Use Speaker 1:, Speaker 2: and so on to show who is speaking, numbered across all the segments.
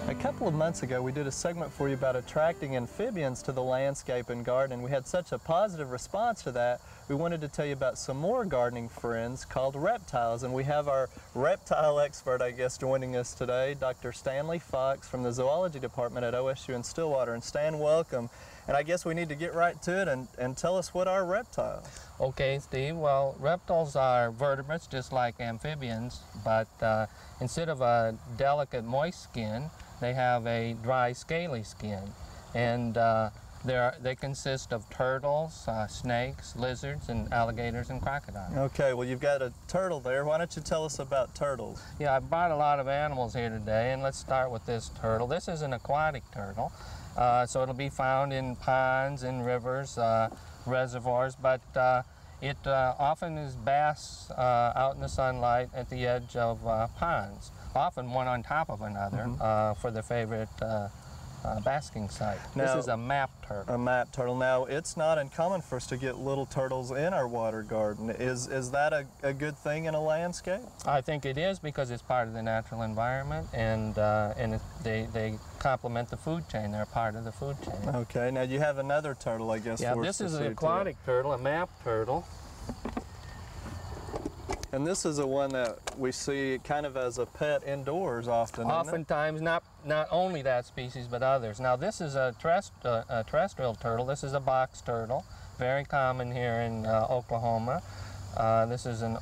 Speaker 1: A couple of months ago, we did a segment for you about attracting amphibians to the landscape and garden, and we had such a positive response to that. We wanted to tell you about some more gardening friends called reptiles, and we have our reptile expert, I guess, joining us today, Dr. Stanley Fox from the zoology department at OSU in Stillwater. And Stan, welcome. And I guess we need to get right to it and tell us what are reptiles.
Speaker 2: Okay, Steve. Well, reptiles are vertebrates just like amphibians, but instead of a delicate, moist skin, they have a dry, scaly skin, and they consist of turtles, snakes, lizards, and alligators and crocodiles.
Speaker 1: Okay, well, you've got a turtle there. Why don't you tell us about turtles?
Speaker 2: Yeah, I brought a lot of animals here today, and let's start with this turtle. This is an aquatic turtle, so it'll be found in ponds, in rivers, reservoirs, but it often is basks out in the sunlight at the edge of ponds, often one on top of another for the favorite basking site. Now, this is a map turtle.
Speaker 1: A map turtle. Now, it's not uncommon for us to get little turtles in our water garden. Is that a good thing in a landscape?
Speaker 2: I think it is, because it's part of the natural environment, and they complement the food chain. They're part of the food chain.
Speaker 1: Okay. Now, you have another turtle, I guess.
Speaker 2: Yeah, this is an aquatic turtle, a map turtle.
Speaker 1: And this is the one that we see kind of as a pet indoors often.
Speaker 2: Oftentimes, not only that species, but others. Now, this is a terrestrial turtle. This is a box turtle, very common here in Oklahoma. This is an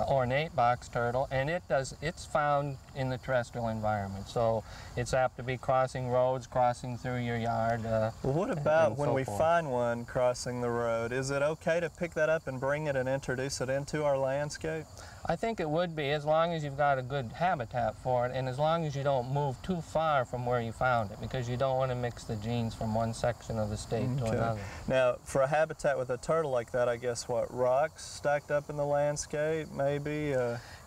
Speaker 2: ornate box turtle, and it's found in the terrestrial environment. So it's apt to be crossing roads, crossing through your yard.
Speaker 1: Well, what about when we find one crossing the road? Is it okay to pick that up and bring it and introduce it into our landscape?
Speaker 2: I think it would be, as long as you've got a good habitat for it, and as long as you don't move too far from where you found it, because you don't want to mix the genes from one section of the state to another.
Speaker 1: Now, for a habitat with a turtle like that, I guess what, rocks stacked up in the landscape, maybe?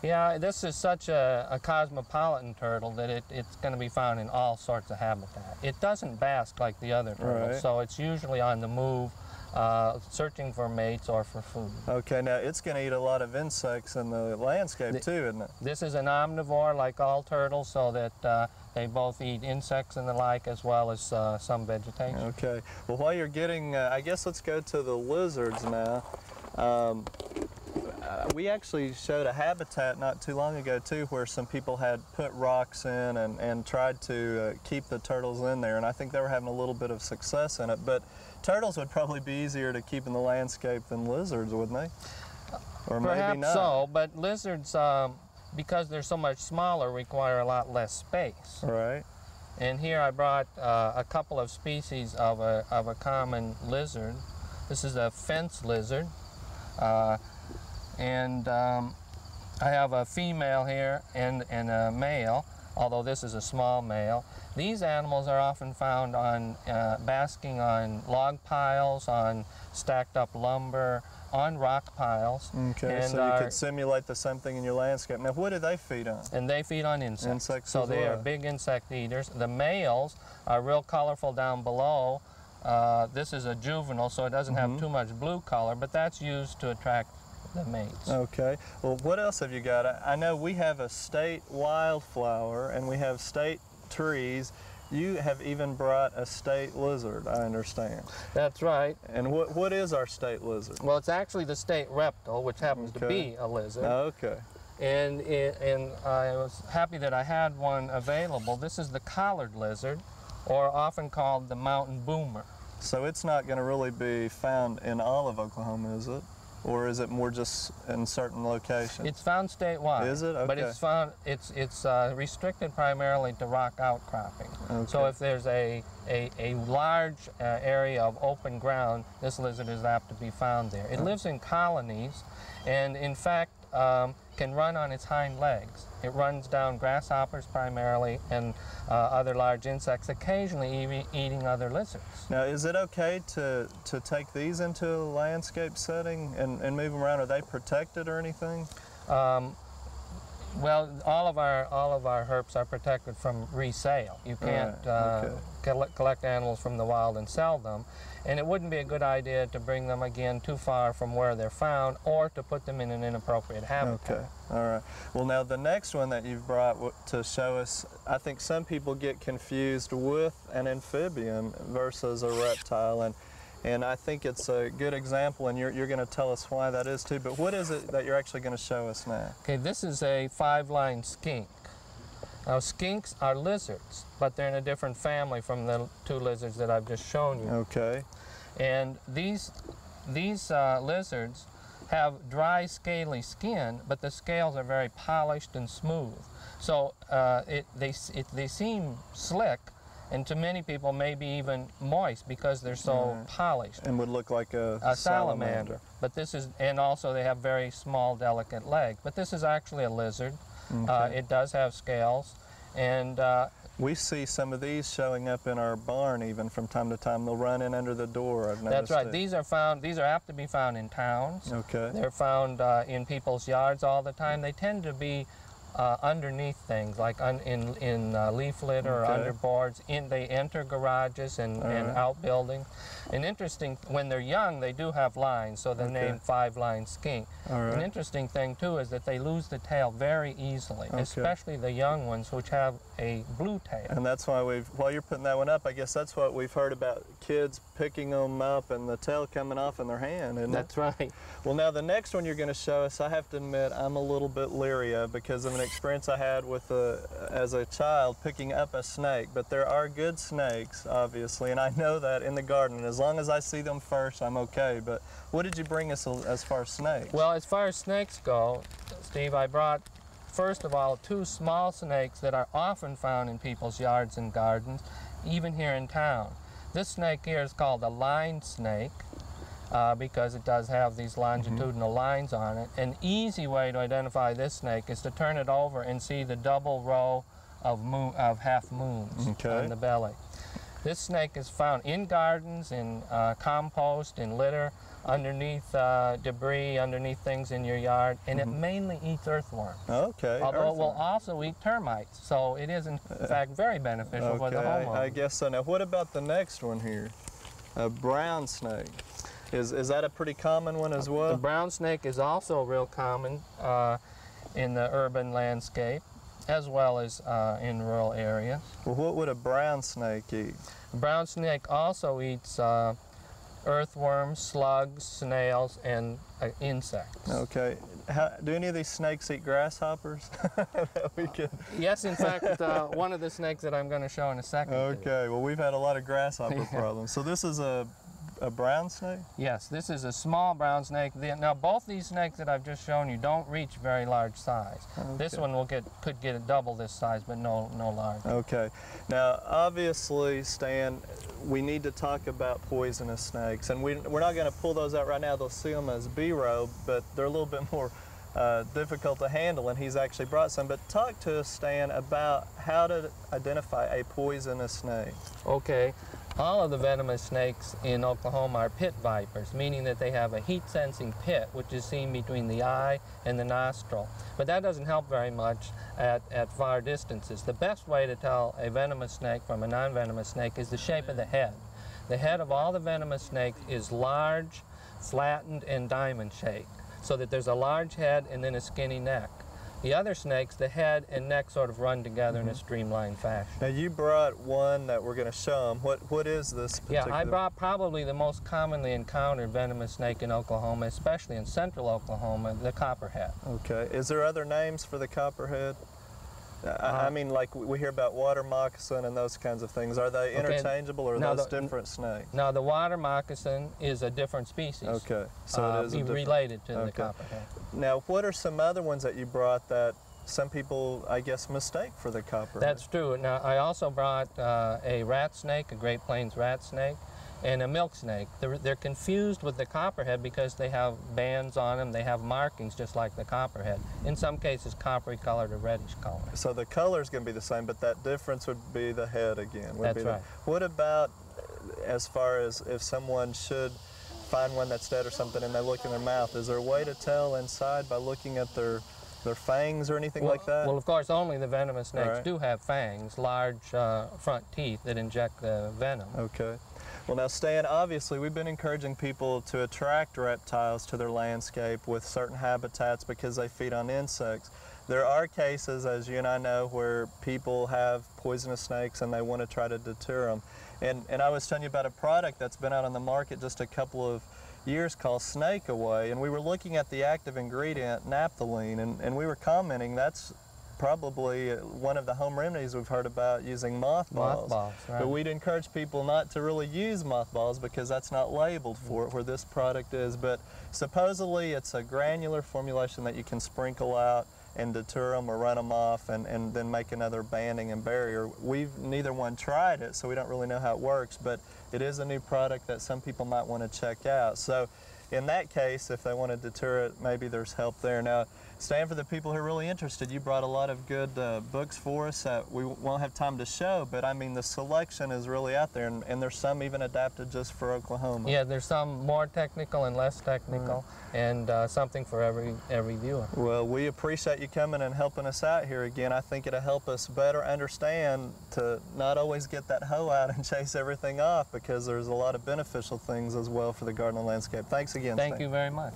Speaker 2: Yeah, this is such a cosmopolitan turtle that it's going to be found in all sorts of habitat. It doesn't bask like the other turtles, so it's usually on the move, searching for mates or for food.
Speaker 1: Okay, now it's going to eat a lot of insects in the landscape too, isn't it?
Speaker 2: This is an omnivore like all turtles, so that they both eat insects and the like, as well as some vegetation.
Speaker 1: Okay, well, while you're getting, I guess let's go to the lizards now. We actually showed a habitat not too long ago too, where some people had put rocks in and tried to keep the turtles in there, and I think they were having a little bit of success in it. But turtles would probably be easier to keep in the landscape than lizards, wouldn't they? Or
Speaker 2: perhaps
Speaker 1: maybe not.
Speaker 2: So, but lizards, because they're so much smaller, require a lot less space.
Speaker 1: Right.
Speaker 2: And here I brought a couple of species of a common lizard. This is a fence lizard. And I have a female here and a male, although this is a small male. These animals are often found on basking on log piles, on stacked up lumber, on rock piles.
Speaker 1: Okay, and so you could simulate the same thing in your landscape. Now, what do they feed on?
Speaker 2: And they feed on insects.
Speaker 1: Insects
Speaker 2: so
Speaker 1: as
Speaker 2: they
Speaker 1: well.
Speaker 2: are big insect eaters. The males are real colorful down below. This is a juvenile, so it doesn't have too much blue color, but that's used to attract the mates.
Speaker 1: Okay. Well, what else have you got? I know we have a state wildflower and we have state trees. You have even brought a state lizard, I understand.
Speaker 2: That's right.
Speaker 1: And what is our state lizard?
Speaker 2: Well, it's actually the state reptile, which happens to be a lizard.
Speaker 1: Okay.
Speaker 2: And I was happy that I had one available. This is the collared lizard, or often called the mountain boomer. So
Speaker 1: it's not going to really be found in all of Oklahoma, is it? Or is it more just in certain locations?
Speaker 2: It's found statewide.
Speaker 1: Is it? Okay.
Speaker 2: But it's found, it's restricted primarily to rock outcropping.
Speaker 1: Okay.
Speaker 2: So if there's a large area of open ground, this lizard is apt to be found there. It lives in colonies, and in fact can run on its hind legs. It runs down grasshoppers primarily and other large insects, occasionally eating other lizards.
Speaker 1: Now, is it okay to take these into a landscape setting and move them around? Are they protected or anything?
Speaker 2: Well, all of our herps are protected from resale. You can't collect animals from the wild and sell them. And it wouldn't be a good idea to bring them again too far from where they're found or to put them in an inappropriate habitat.
Speaker 1: Okay, all right. Well, now the next one that you've brought to show us, I think some people get confused with an amphibian versus a reptile, and I think it's a good example, and you're going to tell us why that is too, but what is it that you're actually going to show us now?
Speaker 2: Okay, this is a five-line skink. Now, skinks are lizards, but they're in a different family from the two lizards that I've just shown you.
Speaker 1: Okay.
Speaker 2: And these lizards have dry, scaly skin, but the scales are very polished and smooth. So they seem slick, and to many people maybe even moist because they're so polished.
Speaker 1: And would look like a salamander.
Speaker 2: But this is, and also they have very small, delicate legs. But this is actually a lizard.
Speaker 1: Okay.
Speaker 2: It does have scales, and
Speaker 1: we see some of these showing up in our barn even from time to time. They'll run in under the door. I've noticed.
Speaker 2: That's right.
Speaker 1: It.
Speaker 2: These are apt to be found in towns.
Speaker 1: Okay.
Speaker 2: They're found in people's yards all the time. They tend to be underneath things, like in leaf litter or under boards. They enter garages and outbuildings. And interesting, when they're young, they do have lines, so they're named Fiveline Skink. An interesting thing, too, is that they lose the tail very easily, especially the young ones, which have a blue tail.
Speaker 1: And that's why while you're putting that one up, I guess that's what we've heard about kids picking them up and the tail coming off in their hand, isn't it?
Speaker 2: That's right.
Speaker 1: Well, now the next one you're going to show us, I have to admit, I'm a little bit leery of because of an experience I had with as a child picking up a snake. But there are good snakes, obviously, and I know that in the garden. And as long as I see them first, I'm okay. But what did you bring us as far as snakes?
Speaker 2: Well, as far as snakes go, Steve, I brought, first of all, two small snakes that are often found in people's yards and gardens, even here in town. This snake here is called a line snake because it does have these longitudinal lines on it. An easy way to identify this snake is to turn it over and see the double row of half moons on the belly. This snake is found in gardens, in compost, in litter, underneath debris, underneath things in your yard, and it mainly eats earthworms.
Speaker 1: Okay.
Speaker 2: Although it will also eat termites, so it is in fact very beneficial for the homeowner.
Speaker 1: I guess so. Now, what about the next one here? A brown snake. Is that a pretty common one as well?
Speaker 2: The brown snake is also real common in the urban landscape, as well as in rural areas.
Speaker 1: Well, what would a brown snake eat?
Speaker 2: A brown snake also eats earthworms, slugs, snails, and insects.
Speaker 1: Okay. Do any of these snakes eat grasshoppers?
Speaker 2: Yes, in fact, one of the snakes that I'm going to show in a second.
Speaker 1: Okay. Well, we've had a lot of grasshopper problems. So this is a brown snake?
Speaker 2: Yes, this is a small brown snake. Now, both these snakes that I've just shown you don't reach very large size. This one could get double this size, but no larger.
Speaker 1: Okay. Now, obviously, Stan, we need to talk about poisonous snakes, and we're not going to pull those out right now. They'll see them as B-roll, but they're a little bit more difficult to handle, and he's actually brought some. But talk to us, Stan, about how to identify a poisonous snake.
Speaker 2: Okay. All of the venomous snakes in Oklahoma are pit vipers, meaning that they have a heat-sensing pit, which is seen between the eye and the nostril. But that doesn't help very much at far distances. The best way to tell a venomous snake from a non-venomous snake is the shape of the head. The head of all the venomous snakes is large, flattened, and diamond-shaped, so that there's a large head and then a skinny neck. The other snakes, the head and neck sort of run together in a streamlined fashion.
Speaker 1: Now, you brought one that we're going to show them. What is this particular?
Speaker 2: Yeah, I brought probably the most commonly encountered venomous snake in Oklahoma, especially in central Oklahoma, the copperhead.
Speaker 1: Okay. Is there other names for the copperhead? I mean, like we hear about water moccasin and those kinds of things. Are they interchangeable, or are those different snakes?
Speaker 2: Now, the water moccasin is a different species.
Speaker 1: Okay, so it is
Speaker 2: related to the copperhead.
Speaker 1: Now, what are some other ones that you brought that some people, I guess, mistake for the copperhead?
Speaker 2: That's true. Now, I also brought a rat snake, a Great Plains rat snake, and a milk snake. They're confused with the copperhead because they have bands on them. They have markings just like the copperhead. In some cases, coppery colored or reddish colored.
Speaker 1: So the color is going to be the same, but that difference would be the head again.
Speaker 2: That's right.
Speaker 1: What about as far as if someone should find one that's dead or something and they look in their mouth? Is there a way to tell inside by looking at their their fangs or anything like that?
Speaker 2: Well, of course, only the venomous snakes
Speaker 1: Right.
Speaker 2: do have fangs, large front teeth that inject the venom.
Speaker 1: Okay. Well, now, Stan, obviously we've been encouraging people to attract reptiles to their landscape with certain habitats because they feed on insects. There are cases, as you and I know, where people have poisonous snakes and they want to try to deter them. And I was telling you about a product that's been out on the market just a couple of years called Snake Away, and we were looking at the active ingredient, naphthalene, and we were commenting that's probably one of the home remedies we've heard about, using mothballs.
Speaker 2: Mothballs, right.
Speaker 1: But we'd encourage people not to really use mothballs because that's not labeled for it, where this product is. But supposedly it's a granular formulation that you can sprinkle out and deter them or run them off and then make another banding and barrier. We've neither one tried it, so we don't really know how it works, but it is a new product that some people might want to check out. So in that case, if they want to deter it, maybe there's help there. Now, Stan, for the people who are really interested, you brought a lot of good books for us that we won't have time to show, but I mean the selection is really out there, and there's some even adapted just for Oklahoma.
Speaker 2: Yeah, there's some more technical and less technical, and something for every viewer.
Speaker 1: Well, we appreciate you coming and helping us out here again. I think it'll help us better understand to not always get that hoe out and chase everything off, because there's a lot of beneficial things as well for the garden and landscape. Thanks again,
Speaker 2: Thank
Speaker 1: Stan.
Speaker 2: you very much.